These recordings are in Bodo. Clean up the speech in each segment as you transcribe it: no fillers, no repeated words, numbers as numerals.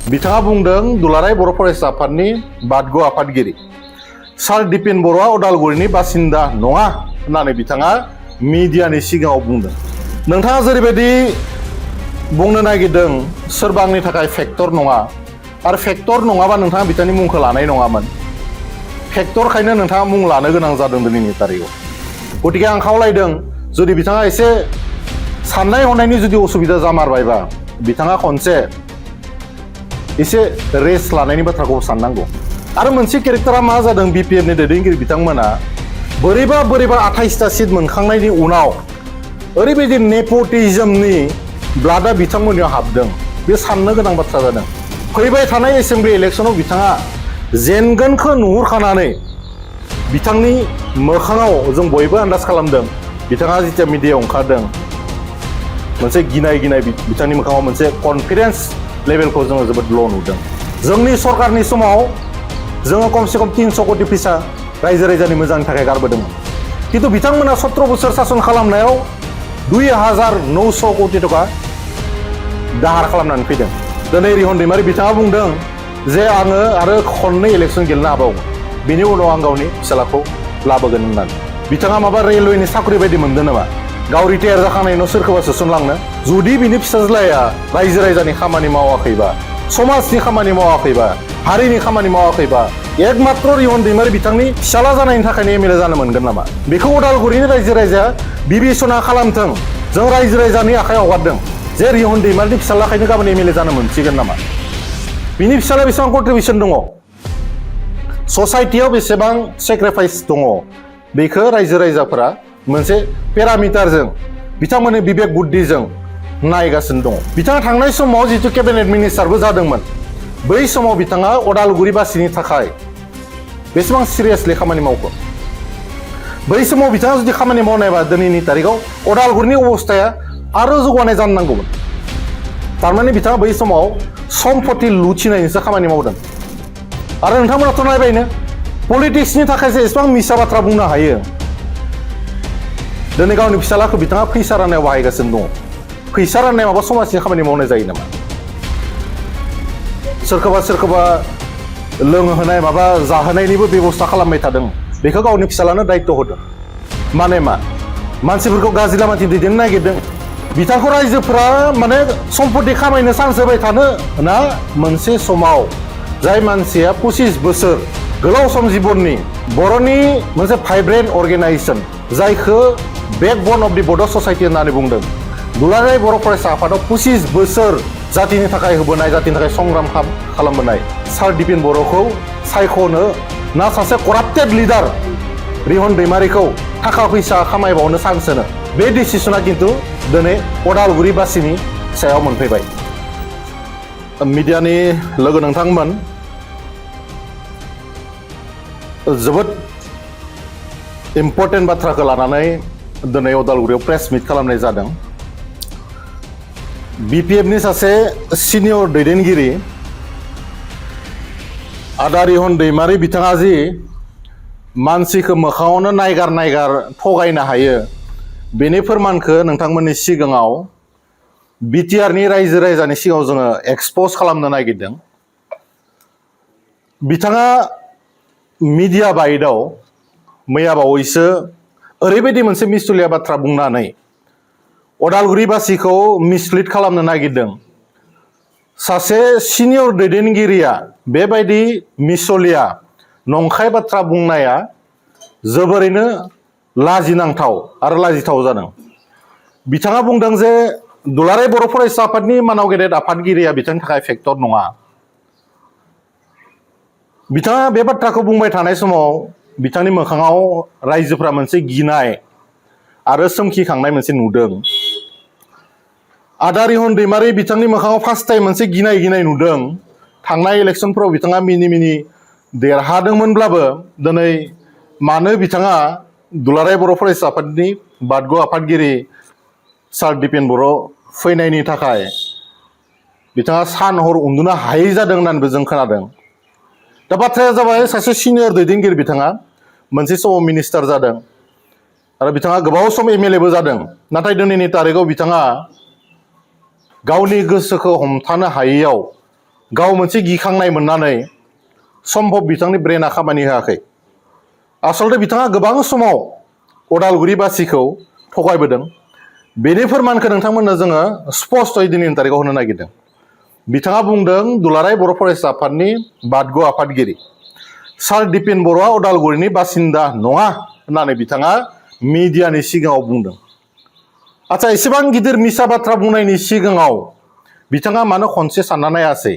बिथाङा बुंदों दुलाराय बर' फरायसा आफादनि बादग' आफादगिरि सार दिपेन बर'आ उदालगुरिनि बासिन्दा नङा होननानै बिथाङा मिडियानि सिगाङाव बुंदों। नोंथाङा जेरैबायदि बुंनो नागिरदों सोरबा आंनि थाखाय फेक्टर नङा आरो फेक्टर नङाबा नोंथाङा बिथांनि मुंखौ लानाय नङामोन। फेक्टरखायनो नोंथाङा मुं लानो गोनां जादों दिनैनि तारिखआव। गतिके आं खावलायदों जुदि बिथाङा एसे साननाय हनायनि जुदि असुबिदा जामारबायबा बिथाङा खनसे एसे रेस्ट लानायनि बाथ्राखौ साननांगौ। आरो मोनसे केरेक्टारा मा जादों बिपिएफनि दैदेनगिरि बिथांमोना बोरैबा 28टा सिट मोनखांनायनि उनाव ओरैबायदि नेपटिजमनि ब्लाडा बिथांमोननियाव हाबदों। बे साननो गोनां बाथ्रा जादों। फैबाय थानाय एसेम्बलि इलेक्सनाव बिथाङा जेनगोनखौ नुहुरखानानै बिथांनि मोखाङाव जों बयबो आन्दाज खालामदों। बिथाङा जेथिया मिडियायाव ओंखारदों मोनसे गिनाय बिथांनि मोखाङाव मोनसे कनफिडेन्स लेभेलखौ जोङो जोबोद ल' नुदों। जोंनि सरकारनि समाव जोङो खमसे खम 300 कोटि फैसा रायजो राजानि मोजांनि थाखाय गारबोदोंमोन। खिन्थु बिथांमोना 17 बोसोर सासन खालामनायाव 2900 कोटि टका दाहार खालामनानै फैदों। दिनै रिहन दैमारि बिथाङा बुंदों जे आङो आरो खननै इलेक्सन गेलेनो हाबावगोन, बेनि उनाव आं गावनि फिसालाखौ लाबोगोन होननानै। बिथाङा माबा रेलवेनि साख्रि बायदि मोनदों नामा? गाव रिटायार जाखांनायनि उनाव सोरखौबा सोसनलांनो? जुदि बिनि फिसाज्लाया रायजो राजानि खामानि मावाखैबा, समाजनि खामानि मावाखैबा, हारिनि खामानि मावाखैबा एकमात्र रिहन दैमारि बिथांनि फिसाला जानायनि थाखायनो एमएलए जानो मोनगोन नामा? बेखौ उदालगुरिनि रायजो राजाया बिबेचना खालामथों। जों रायजो राजानि आखायाव हगारदों जे रिहन दैमारिनि फिसालाखायनो गाबोन एमएलए जानो मोनसिगोन नामा? बिनि फिसालाया बेसेबां कन्ट्रिबिउसन दङ, ससाइटियाव बेसेबां सेक्रिफाइस दङ, बेखौ रायजो राजाफोरा मोनसे पेरामिटारजों बिथांमोननि बिबेक बुद्धिजों नायगासिनो दङ। बिथाङा थांनाय समाव जितु केबिनेट मिनिस्टारबो जादोंमोन, बै समाव बिथाङा उदालगुरिबासिनि थाखाय बेसेबां सिरियासलि खामानि मावखो? बै समाव बिथाङा जुदि खामानि मावनायबा दिनैनि तारिखआव उदालगुरिनि अबस्थाया आरो जौगानाय जानो नांगौमोन। थारमाने बिथाङा बै समाव सम्पति लुथिनायनिसो खामानि मावदों। आरो नोंथांमोनाथ' नायबायनो पलिटिक्सनि थाखायसो एसेबां मिसा बाथ्रा बुंनो हायो। दिनै गावनि फिसालाखौ बिथाङा फैसा राननायाव बाहायगासिनो दङ। फैसा राननाय माबा समाजनि खामानि मावनाय जायो नामा? सोरखौबा लोंहोनाय माबा जाहोनायनिबो बेबस्था खालामबाय थादों। बेखौ गावनि फिसालानो दायित्व होदों। माने मा? मानसिफोरखौ गाज्रि लामाथिं दैदेननो नागिरदों। बिथांखौ रायजोफोरा माने सम्पति खामायनो चान्स होबाय थानो ना? मोनसे समाव जाय मानसिया 25 बोसोर गोलाव सम जिबननि बर'नि मोनसे भाइब्रेन्ट अर्गेनाइजेसन जायखौ बेकबन अफ दि बड' ससाइटि होननानै बुंदों, दुलाराय बर' फरायसा आफादाव 25 बोसोर जातिनि थाखाय होबोनाय, जातिनि थाखाय संग्राम खालामबोनाय सार दिपेन बर'खौ सायख'नो ना सासे कराप्टेड लिडार रिहन दैमारिखौ थाखा फैसा खामायबावनो चान्स होनो? बे डिसिसना खिन्थु दिनै उदालगुरिबासिनि सायाव मोनफैबाय। मिडियानि लोगो नोंथांमोन, जोबोद इम्पर्टेन्ट बाथ्राखौ लानानै दिनै उदालगुरियाव प्रेस मिट खालामनाय जादों। बिपिएफनि सासे सिनियर दैदेनगिरि आदा रिहन दैमारि बिथाङा जि मानसिखौ मोखाङावनो नायगार थगायनो हायो, बेनि फोरमानखौ नोंथांमोननि सिगाङाव बिटिआरनि रायजो राजानि सिगाङाव जोङो एक्सप'ज खालामनो नागिरदों। बिथाङा मिडिया बाइटआव मैया बावैसो ओरैबायदि मोनसे मिसुलिया बाथ्रा बुंनानै उदालगुरिबासिखौ मिसलिड खालामनो नागिरदों। सासे सिनियर दैदेनगिरिया बेबायदि मिसलिया नंखाय बाथ्रा बुंनाया जोबोरैनो लाजिनांथाव आरो लाजिथाव जादों। बिथाङा बुंदों जे दुलाराय बर' फरायसा आफादनि मानाव गेदेर आफादगिरिया बिथांनि थाखाय फेक्टर नङा। बिथाङा बे बाथ्राखौ बुंबाय थानाय समाव बिथांनि मोखाङाव रायजोफ्रा मोनसे गिनाय आरो सोमखिखांनाय मोनसे नुदों। आदा रिहन दैमारि बिथांनि मोखाङाव फार्स्ट टाइम मोनसे गिनाय नुदों। थांनाय इलेक्सनफोराव बिथाङा मिनि देरहादोंमोनब्लाबो दिनै मानो बिथाङा दुलाराय बर' फरायसा आफादनि बादग' आफादगिरि सार दिपेन बर' फैनायनि थाखाय बिथाङा सान हर उन्दुनो हायै जादों होननानैबो जों खोनादों। दा बाथ्राया जाबाय सासे सिनियर दैदेनगिरि बिथाङा मोनसे समाव मिनिस्टार जादों आरो बिथाङा गोबाव सम एमएलएबो जादों। नाथाय दिनैनि तारिखआव बिथाङा गावनि गोसोखौ हमथानो हायैयाव गाव मोनसे गिखांनाय मोननानै सम्भब बिथांनि ब्रेना खामानि होआखै। आसलते बिथाङा गोबां समाव उदालगुरि बासिखौ थगायबोदों। बेनि फोरमानखौ नोंथांमोननो जोङो स्पष्टयै दिनैनि तारिखाव होनो नागिरदों। बिथाङा बुंदों दुलाराय बर' फरायसा आफादनि बादग' आफादगिरि सार दिपेन बर'आ उदालगुरिनि बासिन्दा नङा होननानै बिथाङा मिडियानि सिगाङाव बुंदों। आচ্ছা, एसेबां गिदिर मिसा बाथ्रा बुंनायनि सिगाङाव बिथाङा मानो खनसे सानना नायासै?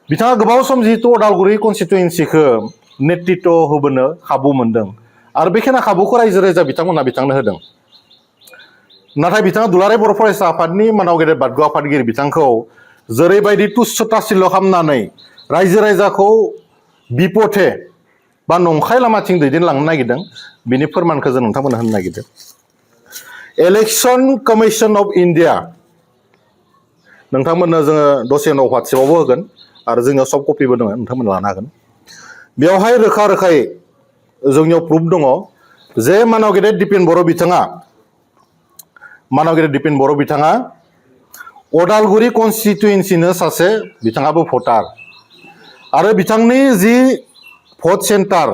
बिथाङा गोबाव सम जिहेतु उदालगुरि कनस्टिटुएन्सिखौ नेतृत्व होबोनो खाबु मोनदों आरो बेखिनि खाबुखौ रायजो राजा बिथांमोनहा बिथांनो होदों। नाथाय बिथाङा दुलाराय बर' फरायसा आफादनि मानाव गेदेर बादग' आफादगिरि बिथांखौ जेरैबायदि तुच्छ तासिल्य खालामनानै रायजो राजाखौ बिपथे बा नंखाय लामाथिं दैदेनलांनो नागिरदों, बिनि फोरमानखौ जों नोंथांमोननो होनो नागिरदों। इलेक्शन कमिशन अफ इन्डिया, नोंथांमोननो जोङो दसे उनाव वाट्सएपआवबो होगोन आरो जोंनियाव सफ्ट कपिबो दङ, नोंथांमोन लानो हागोन। बेवहाय रोखा रोखायै जोंनियाव प्रुफ दङ जे मानाव गेदेर दिपेन बर' बिथाङा उदालगुरि कनस्टिटुएन्सिनो सासे बिथाङाबो भटार आरो बिथांनि जि भट सेन्टार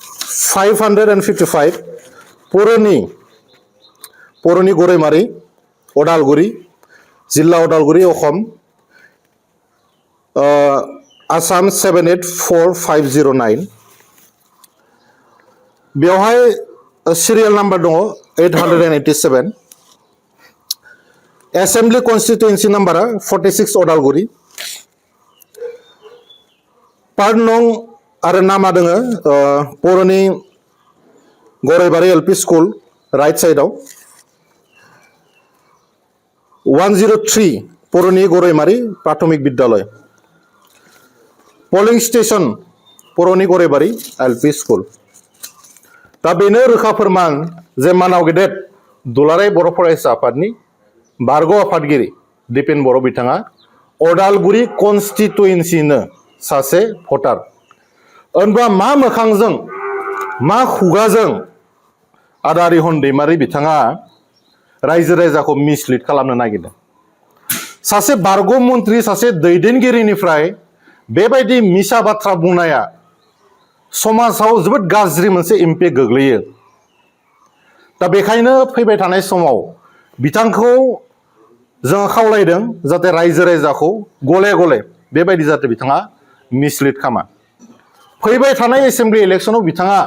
555 पुरनि गराइमारि उदालगुरि जिल्ला उदालगुरि अखम आसाम 784509 बेवहाय सिरियल नाम्बार दङ 887। एसेम्बली कनस्टिटुएन्सि नाम्बारा 46 उदालगुरि। पार्ट नं आरो नामा दोङो पुरनि गराइबारि एलपि स्कुल राइट साइडआव। 103 पुरनि गराइमारि प्राथमिक विद्यालय। पोलिं स्टेशन पुरनि गराइबारि एलपि स्कुल। दा बेनो रोखा फोरमान जे मानाव गेदेर दुलाराय बर' फरायसा आफादनि बारग' आफादगिरि दिपेन बर' बिथाङा उदालगुरि कनस्टिटुएन्सिनो सासे भटार। होनबा मा मोखांजों मा खुगाजों आदा रिहन दैमारि बिथाङा रायजो राजाखौ मिसलिड खालामनो नागिरदों? सासे बारग' मन्त्रि, सासे दैदेनगिरिनिफ्राय बेबायदि मिसा बाथ्रा बुंनाया समाजाव जोबोद गाज्रि मोनसे इम्पेक्ट गोग्लैयो। दा बेखायनो फैबाय थानाय समाव बिथांखौ जों खावलायदों जाहाथे रायजो राजाखौ गले गले बेबायदि जाहाथे बिथाङा मिसलिड खालामा। फैबाय थानाय एसेम्बलि इलेक्सनाव बिथाङा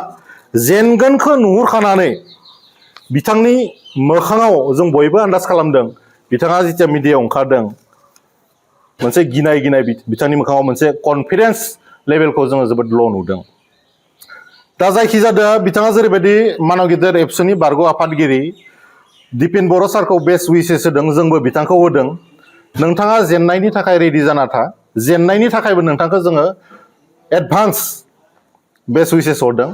जेनगोनखौ नुहुरखानानै बिथांनि मोखाङाव जों बयबो आन्दाज खालामदों। बिथाङा जेथिया मिडियायाव ओंखारदों मोनसे गिनाय बिथांनि मोखाङाव मोनसे कनफिडेन्स लेभेलखौ जोङो जोबोद ल' नुदों। दा जायखिजाया बिथाङा जेरैबायदि मानाव गेदेर एबसुनि बारग' आफादगिरि दिपेन बर' सारखौ बेस्ट उइसेस होदों, जोंबो बिथांखौ होदों। नोंथाङा जेननायनि थाखाय रेडि जाना था। जेननायनि थाखायबो नोंथांखौ जोङो एडभान्स बेस्ट उइसेस हरदों।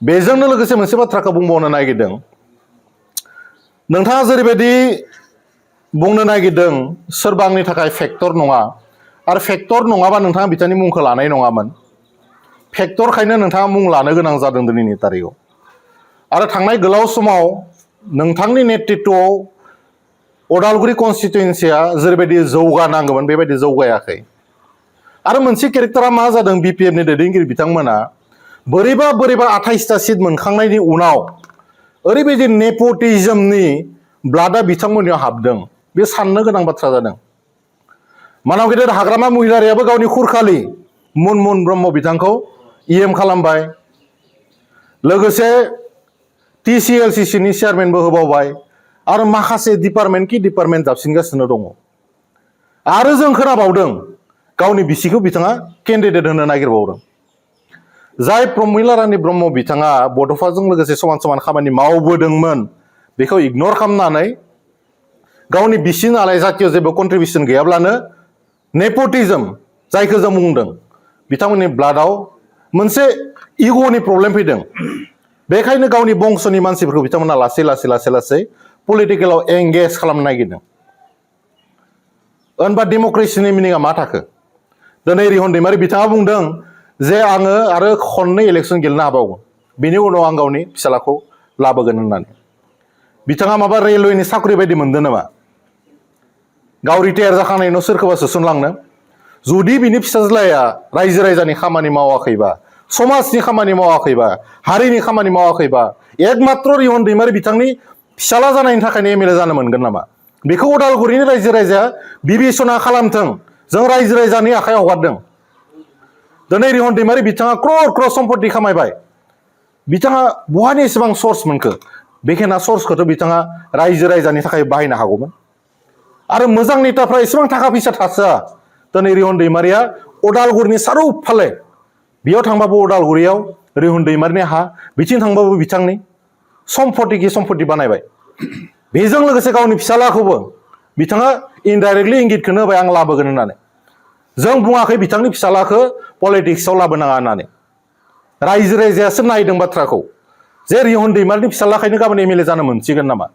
बेजोंनो लोगोसे मोनसे बाथ्राखौ बुंबावनो नागिरदों। नोंथाङा जेरैबायदि बुंनो नागिरदों सोरबा आंनि थाखाय फेक्टर नङा, आरो फेक्टर नङाबा नोंथाङा बिथांनि मुंखौ लानाय नङामोन। फेक्टरखायनो नोंथाङा मुं लानो गोनां जादों दिनैनि तारिखाव। आरो थांनाय गोलाव समाव नोंथांनि नेतृत्वआव उदालगुरि कनस्टिटुएन्सिया जेरैबायदि जौगानांगौमोन बेबायदि जौगायाखै। आरो मोनसे केरेक्टारा मा जादों, बिपिएफनि दैदेनगिरि बिथांमोना बोरैबा 28टा सिट मोनखांनायनि उनाव ओरैबायदि नेपटिजमनि ब्लाडआ बिथांमोननियाव हाबदों। बे साननो गोनां बाथ्रा जादों। मानाव गेदेर हाग्रामा महिलारियाबो गावनि खुरखालि मुनमुन ब्रह्म बिथांखौ इएम खालामबाय। लोगोसे TCLCCनि चेयारमेनबो होबावबाय आरो माखासे डिपार्टमेन्ट जाबसिनगासिनो दङ। आरो जों खोनाबावदों गावनि बिसिखौ बिथाङा केन्डिडेट होनो नागिरबावदों। जाय प्रमिला रानी ब्रह्म बिथाङा बड'फाजों लोगोसे समान समान खामानि मावबोदोंमोन, बेखौ इगनर खालामनानै गावनि बिसि नालाय जातियाव जेबो कन्ट्रिबिउसन गैयाब्लानो नेपटिजम जायखौ जों बुंदों बिथांमोननि ब्लाडआव मोनसे इग'नि प्रब्लेम फैदों। बेखायनो गावनि बंस'नि मानसिफोरखौ बिथांमोना लासै पलिटिकेलाव एंगेज खालामनो नागिरदों। होनबा डेम'क्रेसिनि मिनिङा मा थाखो? दिनै रिहन दैमारि बिथाङा बुंदों जे आङो आरो खननै इलेक्सन गेलेनो हाबावगोन, बेनि उनाव आं गावनि फिसालाखौ लाबोगोन होननानै। बिथाङा माबा रेलवेनि साख्रि बायदि मोनदों नामा? गाव रिटायार जाखांनायनि उनाव सोरखौबा सोसनलांनो जुदि बिनि फिसाज्लाया रायजो राजानि खामानि मावाखैबा समाजनि खामानि मावाखैबा हारिनि खामानि मावाखैबा एकमात्र रिहन दैमारि बिथांनि फिसाला जानायनि थाखायनो एमएलए जानो मोनगोन नामा बेखौ उदालगुरिनि रायजो राजाया बिबेचना खालामथों जों रायजो राजानि आखायाव हगारदों दिनै रिहन दैमारि बिथाङा क्रर क्रर सम्पति खामायबाय बिथाङा बहानि एसेबां सर्स मोनखो बेखेना सर्सखौथ' बिथाङा रायजो राजानि थाखाय बाहायनो हागौमोन आरो मोजां नेताफ्रा एसेबां थाखा फैसा थासोआ दिनै रिहन दैमारिया उदालगुरिनि सारौफाले बेयाव थांबाबो उदालगुरियाव रिहन दैमारिनि हा बिथिं थांबाबो बिथांनि सम्पतिखि सम्पति बानायबाय बेजों लोगोसे गावनि फिसालाखौबो बिथाङा इनडाइरेक्टलि इंगितखौनो होबाय आं लाबोगोन होननानै जों बुङाखै बिथांनि फिसालाखौ पलिटिक्सआव लाबोनाङा होननानै रायजो राजायासो नायदों बाथ्राखौ जे रिहन दैमारिनि फिसालाखायनो गाबोन एमएलए जानो मोनसिगोन नामा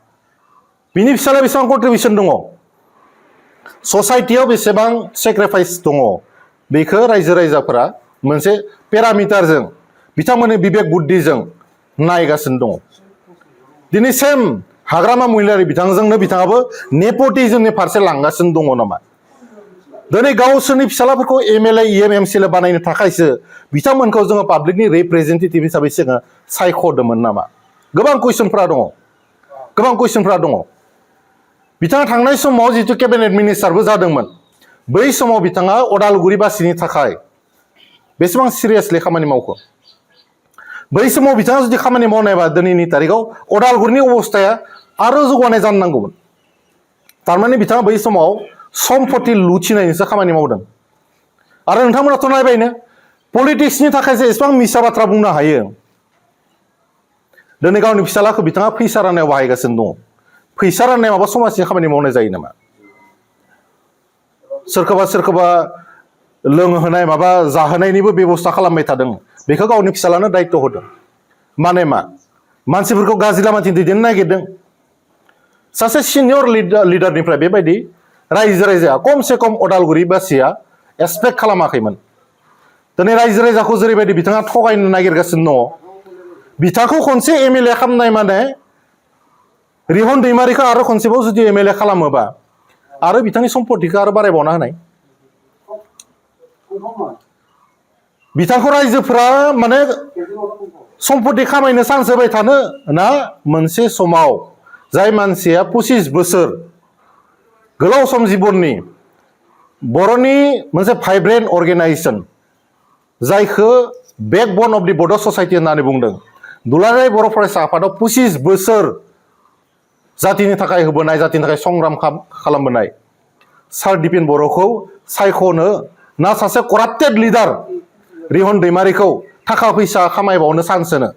बिनि फिसाला बेसेबां कन्ट्रिबिउसन दङ ससाइटियाव बेसेबां सेक्रिफाइस दङ बेखौ रायजो राजाफोरा मोनसे पेरामिटारजों बिथांमोननि बिबेक बुद्धिजों नायगासिनो दङ दिनै सेम हाग्रामा महिलारि बिथांजोंनो बिथाङाबो नेपटिजमनि फारसे लांगासिनो दङ नामा दिनै गावसोरनि फिसालाफोरखौ एमएलए एमसिएलए बानायनो थाखायसो बिथांमोनखौ जोङो पाब्लिकनि रिप्रेजेन्टेटिभ हिसाबै जोङो सायख'दोंमोन नामा गोबां कुइसनफोरा दङ बिथाङा थांनाय समाव जितु केबिनेट मिनिस्टारबो जादोंमोन बै समाव बिथाङा उदालगुरिबासिनि थाखाय बेसेबां सिरियासलि खामानि मावखो बै समाव बिथाङा जुदि खामानि मावनायबा दिनैनि तारिखाव उदालगुरिनि अबस्थाया आरो जौगानाय जानो नांगौमोन थारमाने बिथाङा बै समाव सम्पति लुथिनायनिसो खामानि मावदों आरो नोंथांमोनाथ' नायबायनो पलिटिक्सनि थाखायसो एसेबां मिसा बाथ्रा बुंनो हायो दिनै गावनि फिसालाखौ बिथाङा फैसा राननायाव बाहायगासिनो दङ फैसा राननाय माबा समाजनि खामानि मावनाय जायो नामा सोरखौबा लोंहोनाय माबा जाहोनायनिबो बेबस्था खालामबाय थादों बेखौ गावनि फिसालानो दायित्व होदों माने मा मानसिफोरखौ गाज्रि लामाथिं दैदेननो नागिरदों सासे सिनियर लिडारनिफ्राय बेबायदि रायजो राजाया खमसे खम उदालगुरिबासिया एक्सपेक्ट खालामाखैमोन दिनै रायजो राजाखौ जेरैबायदि बिथाङा थगायनो नागिरगासिनो दङ बिथांखौ खनसे एमएलए खालामनाय माने रिहन दैमारिखौ आरो खनसेबाव जुदि एमएलए खालामोबा आरो बिथांनि सम्पतिखौ आरो बारायबावना होनाय बिथांखौ रायजोफोरा माने सम्पति खामायनो चान्स होबाय थानो ना मोनसे समाव जाय मानसिया 25 बोसोर गोलाव सम जिबननि बर'नि मोनसे भाइब्रेन्ट अर्गेनाइजेसन जायखौ बेकबन अफ दि बड' ससाइटि होननानै बुंदों दुलाराय बर' फरायसा आफादाव 25 बोसोर जातिनि थाखाय होबोनाय जातिनि थाखाय संग्राम खालामबोनाय सार दिपेन बर'खौ सायख'नो ना सासे कराप्टेड लिडार रिहन दैमारिखौ थाखा फैसा खामायबावनो चान्स होनो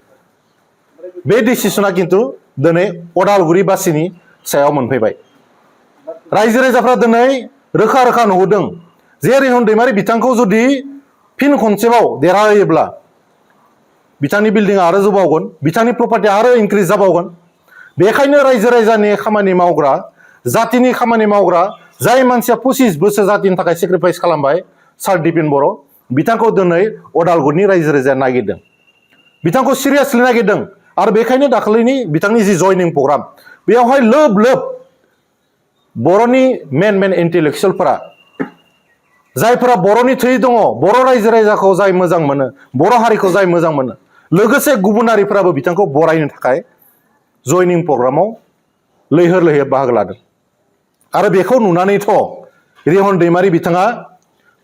बे डिसिसना खिन्थु दिनै उदालगुरिबासिनि सायाव मोनफैबाय रायजो राजाफ्रा दिनै रोखा रोखा नुहुरदों जे रिहन दैमारि बिथांखौ जुदि फिन खनसेबाव देरहायोब्ला बिथांनि बिल्डिंआ आरो जौगावगोन बिथांनि प्रपार्टिया आरो इनक्रिज जाबावगोन बेखायनो रायजो राजानि खामानि मावग्रा जातिनि खामानि मावग्रा जाय मानसिया 25 बोसोर जातिनि थाखाय सेक्रिफाइस खालामबाय सार दिपेन बर' बिथांखौ दिनै उदालगुरिनि रायजो राजाया नागिरदों बिथांखौ सिरियासलि नागिरदों आरो बेखायनो दाखालिनि बिथांनि जि जयनिं प्रग्राम बेयावहाय लोब लोब बर'नि मेन इन्टेलेक्सुयेलफोरा जायफोरा बर'नि थै दङ बर' रायजो राजाखौ जाय मोजां मोनो बर' हारिखौ जाय मोजां मोनो लोगोसे गुबुन हारिफोराबो बिथांखौ बरायनो थाखाय जयनिं प्रग्रामाव लैहोर लैहोर बाहागो लादों आरो बेखौ नुनानैथ' रिहन दैमारि बिथाङा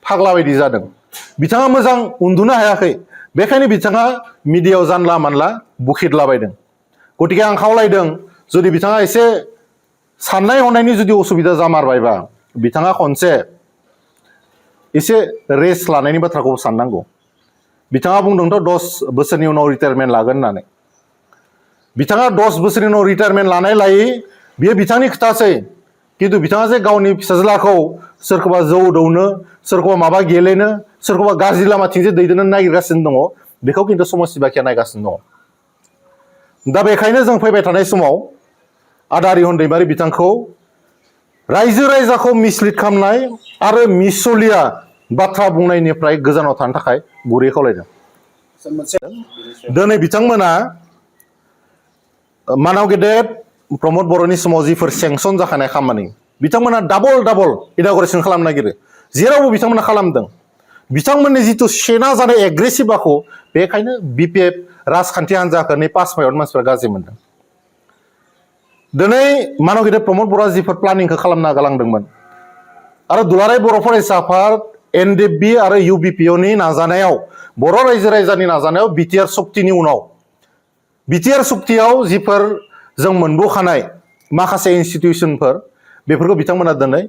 फाग्ला बायदि जादों बिथाङा मोजां उन्दुनो हायाखै बेखायनो बिथाङा मिडियायाव जानला मानला बुखिदलाबायदों गतिके आं खावलायदों जुदि बिथाङा एसे साननाय हनायनि जुदि असुबिदा जामारबायबा बिथाङा खनसे एसे रेस्ट लानायनि बाथ्राखौ साननांगौ बिथाङा बुंदोंथ' 10 बोसोरनि उनाव रिटायारमेन्ट लागोन होननानै बिथाङा 10 बोसोरनि उनाव रिटायारमेन्ट लानाय लायै बियो बिथांनि खोथासै खिन्थु बिथाङा जे गावनि फिसाज्लाखौ सोरखौबा जौ दौनो सोरखौबा माबा गेलेनो सोरखौबा गाज्रि लामाथिंजे दैदेननो नागिरगासिनो दङ बेखौ खिन्थु समाज सिबाखिया नायगासिनो दङ दा बेखायनो जों फैबाय थानाय समाव आदा रिहन दैमारि बिथांखौ रायजो राजाखौ मिसलिड खालामनाय आरो मिसलिया बाथ्रा बुंनायनिफ्राय गोजानाव थानो थाखाय गुरै खावलायदों दिनै बिथांमोना मानाव गेदेर प्रमद बर'नि समाव जिफोर सेंसन जाखानाय खामानि बिथांमोना डाबल इनागुरेसन खालामनो नागिरो जेरावबो बिथांमोना खालामदों बिथांमोननि जिथु सेना जानाय एग्रेसिभ आखु बेखायनो बिपिएफ राजखान्थि हान्जाखौ नै 5 मायाव मानसिफ्रा गाज्रि मोनदों दिनै मानव गेदेर प्रमद बर'आ जिफोर प्लानिंखौ खालामना गालांदोंमोन आरो दुलाराय बर' फरायसा आफाद एनडिएफबि आरो इउबिपिअनि नाजानायाव बर' रायजो राजानि नाजानायाव बिटिआर सक्तिनि उनाव बिटिआर सक्तियाव जिफोर जों मोनबोखानाय माखासे इनस्टिट्यूशनफोर बेफोरखौ बिथांमोना दिनै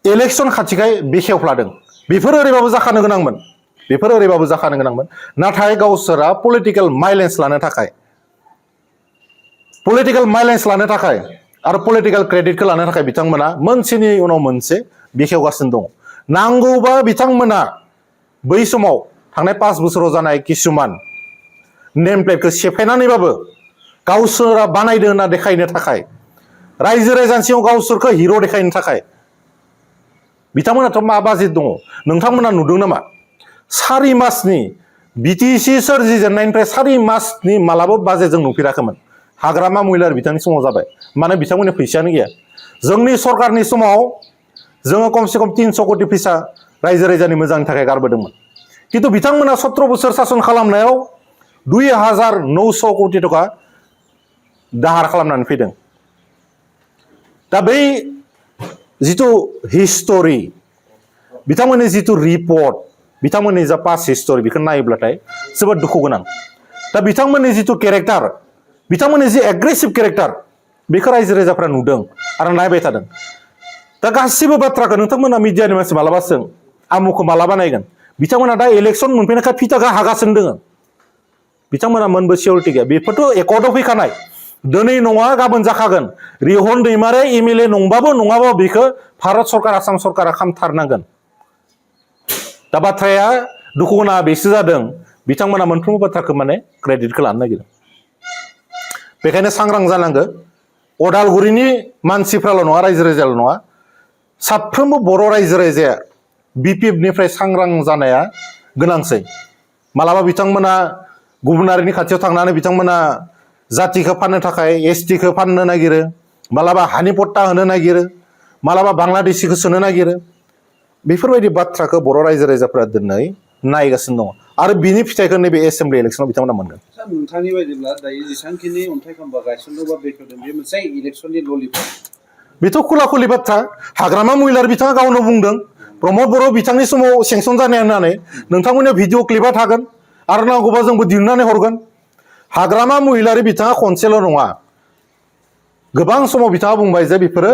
इलेक्शन खाथिखाय बेखेवफ्लादों बेफोर ओरैबाबो जाखानो गोनांमोन नाथाय गावसोरा पलिटिकल माइलेज लानो थाखाय आरो पलिटिकल क्रेडिटखौ लानो थाखाय बिथांमोना मोनसेनि उनाव मोनसे बेखेवगासिनो दं नांगौबा बिथांमोना बै समाव थांनाय 5 बोसोराव जानाय किसुमान नेम प्लेटखौ सेफायनानैबाबो गावसोरा बानायदों होनना देखायनो थाखाय रायजो राजानि सिगाङाव गावसोरखौ हिरो देखायनो थाखाय बिथांमोनाथ' मा बाजेट दङ नोंथांमोना नुदों नामा 4 मासनि बिटिसि सोरजिजेननायनिफ्राय 4 मासनि मालाबा बाजेट जों नुफेराखैमोन हाग्रामा महिलार बिथांनि समाव जाबाय माने बिथांमोननि फैसायानो गैया जोंनि सरकारनि समाव जोङो खमसे खम 300 कोटी फैसा रायजो राजानि मोजांनि थाखाय गारबोदोंमोन किन्तु बिथांमोना 17 बोसोर शासन खालामनायाव 2900 कोटी टका दाहार खालामनानै फैदों दा बै जिथु हिस्टरि बिथांमोननि जिथु रिपर्ट बिथांमोननि जा पास हिस्टरि बेखौ नायोब्लाथाय जोबोद दुखु गोनां दा बिथांमोननि जिथु केरेक्टार बिथांमोननि जि एग्रेसिभ केरेक्टार बेखौ रायजो राजाफ्रा नुदों आरो नायबाय थादों दा गासिबो बाथ्राखौ नोंथांमोना मिडियानि मानसि मालाबा सों आमुखौ मालाबा नायगोन बिथांमोना दा इलेक्शन मोनफैनायखाय फिथाखौ हागासिनो दङ बिथांमोना मोनबो सिउरिटि गैया बेफोरथ' एकर्डआव फैखानाय दिनै नङा गाबोन जाखागोन रिहन दैमारि एमएलए नंबाबो नङाबाबो बेखौ भारत सरकार आसाम सरकारा खालामथारनांगोन दा बाथ्राया दुखु गोनां बेसो जादों बिथांमोना मोनफ्रोमबो बाथ्राखौ माने क्रेडिटखौ लानो नागिरो बेखायनो सांग्रां जानांगौ अदालगुरिनि मानसिफ्राल' नङा रायजो राजाल' नङा साफ्रोमबो बर' रायजो राजाया बिपिएफनिफ्राय सांग्रां जानाया गोनांसै मालाबा बिथांमोना गुबुनारिनि खाथियाव थांनानै बिथांमोना जातिखौ फाननो थाखाय एसटिखौ फाननो नागिरो मालाबा हानि पट्टा होनो नागिरो मालाबा बांलादेशिखौ सोनो नागिरो बेफोरबायदि बाथ्राखौ बर' रायजो राजाफ्रा दिनै नायगासिनो दङ आरो बिनि फिथाइखौ नैबे एसेम्बलि इलेक्सनाव बिथांमोना मोनगोन नोंथांनि बायदिब्ला दायो जेसेबांखिनि अन्थाइ खाम्फा गायसनदों बा बेखेवदों बे मोनसे इलेक्सननि ललिपप बेथ' खुला खुलि बाथ्रा हाग्रामा महिलार बिथाङा गावनो बुंदों प्रमद बर' बिथांनि समाव सेंसन जानाय होननानै नोंथांमोननियाव भिडिअ क्लिपा थागोन आरो नांगौबा जोंबो दिहुननानै हरगोन हाग्रामा महिलारि बिथाङा खनसेल' नङा गोबां समाव बिथाङा बुंबाय जे बेफोरो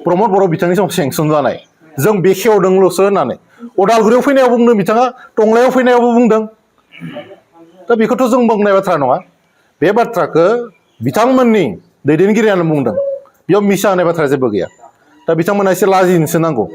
प्रमद बर' बिथांनि समाव सेंसन जानाय जों बेखेवदोंल'सो होननानै अदालगुरियाव फैनायाव बुंदों बिथाङा टंलायाव फैनायावबो बुंदों दा बेखौथ' जों बुंनाय बाथ्रा नङा बे बाथ्राखौ बिथांमोननि दैदेनगिरियानो बुंदों बेयाव मिसा होनाय बाथ्रा जेबो गैया दा बिथांमोना एसे लाजिनोसो नांगौ